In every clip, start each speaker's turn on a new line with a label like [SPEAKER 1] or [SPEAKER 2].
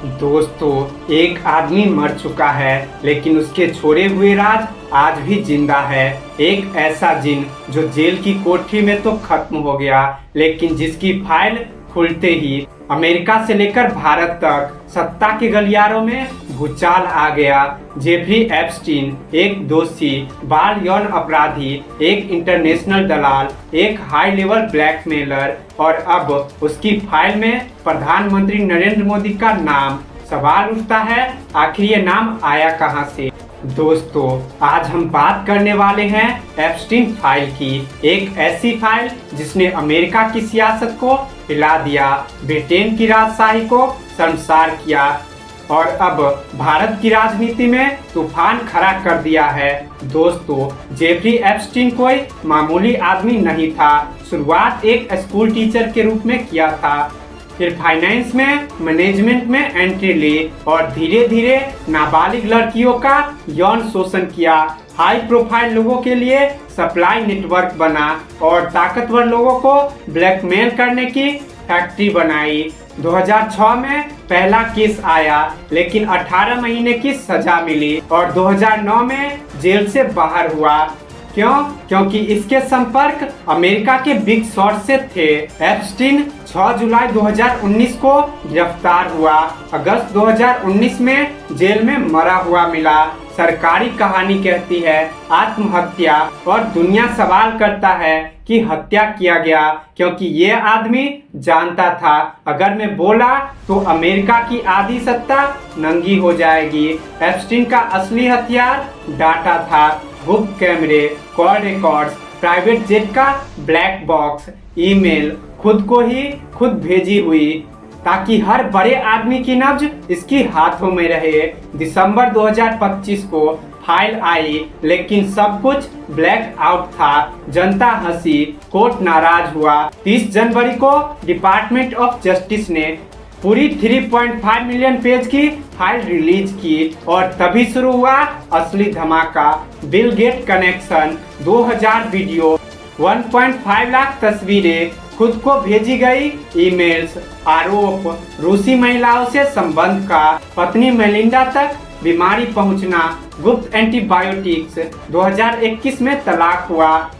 [SPEAKER 1] दोस्तों, एक आदमी मर चुका है लेकिन उसके छोड़े हुए राज आज भी जिंदा है। एक ऐसा जिन जो जेल की कोठरी में तो खत्म हो गया, लेकिन जिसकी फाइल खुलते ही अमेरिका से लेकर भारत तक सत्ता के गलियारों में भूचाल आ गया। जेफरी एप्स्टीन एक दोषी, बाल यौन अपराधी, एक इंटरनेशनल दलाल, एक हाई लेवल ब्लैकमेलर और अब उसकी फाइल में प्रधानमंत्री नरेंद्र मोदी का नाम। सवाल उठता है, आखिर ये नाम आया कहां से। दोस्तों, आज हम बात करने वाले हैं एप्स्टीन फाइल की। एक ऐसी फाइल जिसने अमेरिका की सियासत को हिला दिया, ब्रिटेन की राजशाही को शर्मसार किया और अब भारत की राजनीति में तूफान खड़ा कर दिया है। दोस्तों, जेफरी एप्स्टीन कोई मामूली आदमी नहीं था। शुरुआत एक स्कूल टीचर के रूप में किया था, फिर फाइनेंस में, मैनेजमेंट में एंट्री ली और धीरे धीरे नाबालिग लड़कियों का यौन शोषण किया। हाई प्रोफाइल लोगों के लिए सप्लाई नेटवर्क बना और ताकतवर लोगों को ब्लैकमेल करने की फैक्ट्री बनाई। 2006 में पहला केस आया लेकिन 18 महीने की सजा मिली और 2009 में जेल से बाहर हुआ। क्यों? क्योंकि इसके संपर्क अमेरिका के बिग शॉट से थे। एप्स्टीन 6 जुलाई 2019 को गिरफ्तार हुआ। अगस्त 2019 में जेल में मरा हुआ मिला। सरकारी कहानी कहती है आत्महत्या और दुनिया सवाल करता है कि हत्या किया गया, क्योंकि ये आदमी जानता था अगर मैं बोला तो अमेरिका की आधी सत्ता नंगी हो जाएगी। एप्स्टीन का असली हथियार डाटा था, गुप्त कैमरे, कॉल रिकॉर्ड्स, प्राइवेट जेट का ब्लैक बॉक्स, ईमेल, खुद को ही खुद भेजी हुई, ताकि हर बड़े आदमी की नब्ज इसकी हाथों में रहे। दिसंबर 2025 को फाइल आई लेकिन सब कुछ ब्लैक आउट था। जनता हंसी, कोर्ट नाराज हुआ। 30 जनवरी को डिपार्टमेंट ऑफ जस्टिस ने पूरी 3.5 मिलियन पेज की फाइल रिलीज की और तभी शुरू हुआ असली धमाका। Bill get connection, 2000 video, 1.5 lakh तस्वीरें, खुद को भेजी गई ईमेल्स, आरोप रूसी महिलाओं से संबंध का, पत्नी मेलिंडा तक बीमारी पहुंचना, गुप्त एंटीबायोटिक्स, 2021 में तलाक हुआ।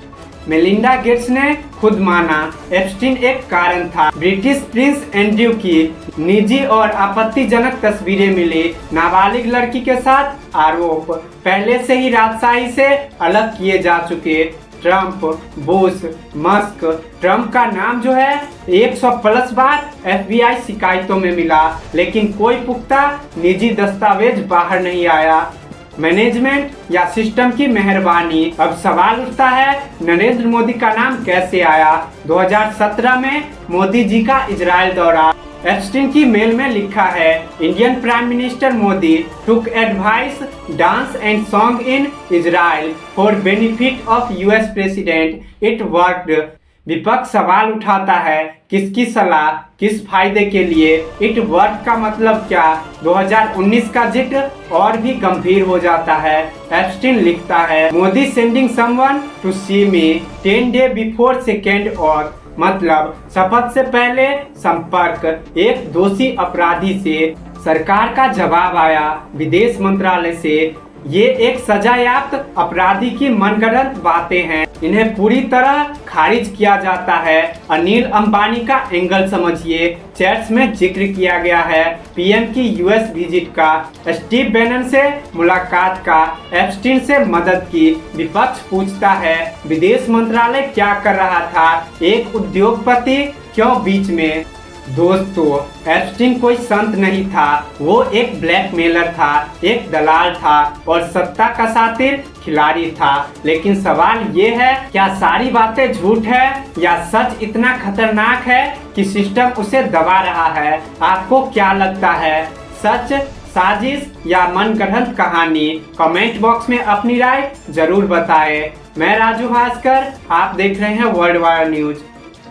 [SPEAKER 1] मेलिंडा गेट्स ने खुद माना एप्स्टीन एक कारण था। ब्रिटिश प्रिंस एंड्रयू की निजी और आपत्तिजनक तस्वीरें मिली। नाबालिग लड़की के साथ आरोप पहले से ही राजशाही से अलग किए जा चुके। Trump, Bush, Musk. ट्रंप का नाम जो है 100+ बार FBI शिकायतों में मिला, लेकिन कोई पुख्ता निजी दस्तावेज बाहर नहीं आया। मैनेजमेंट या सिस्टम की मेहरबानी। अब सवाल उठता है, नरेंद्र मोदी का नाम कैसे आया। 2017 में मोदी जी का इजराइल दौरा। एप्स्टीन की मेल में लिखा है, Indian prime minister Modi took advice dance and song in Israel for benefit of US president, it worked. विपक्ष सवाल उठाता है, किसकी सलाह, किस फायदे के लिए। इट वर्क का मतलब क्या। 2019 का जिक्र और भी गंभीर हो जाता है। एप्स्टीन लिखता है, Modi sending someone to see me 10 day before second oath, मतलब शपथ से पहले संपर्क एक दोषी अपराधी से। सरकार का जवाब आया विदेश मंत्रालय से, ये एक सजायाफ्त अपराधी की मनगढ़ंत बातें हैं, इन्हें पूरी तरह खारिज किया जाता है। अनिल अंबानी का एंगल समझिए। चैट्स में जिक्र किया गया है PM की US विजिट का, स्टीव बैनन से मुलाकात का, एप्स्टीन से मदद की। विपक्ष पूछता है, विदेश मंत्रालय क्या कर रहा था, एक उद्योगपति क्यों बीच में। दोस्तों, एप्स्टीन कोई संत नहीं था, वो एक ब्लैकमेलर था, एक दलाल था और सत्ता का शातिर खिलाड़ी था। लेकिन सवाल ये है, क्या सारी बातें झूठ है या सच इतना खतरनाक है कि सिस्टम उसे दबा रहा है। आपको क्या लगता है, सच, साजिश या मनगढ़ंत कहानी। कमेंट बॉक्स में अपनी राय जरूर बताएं। मैं राजू भास्कर, आप देख रहे हैं वर्ल्ड वार न्यूज।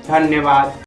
[SPEAKER 1] धन्यवाद।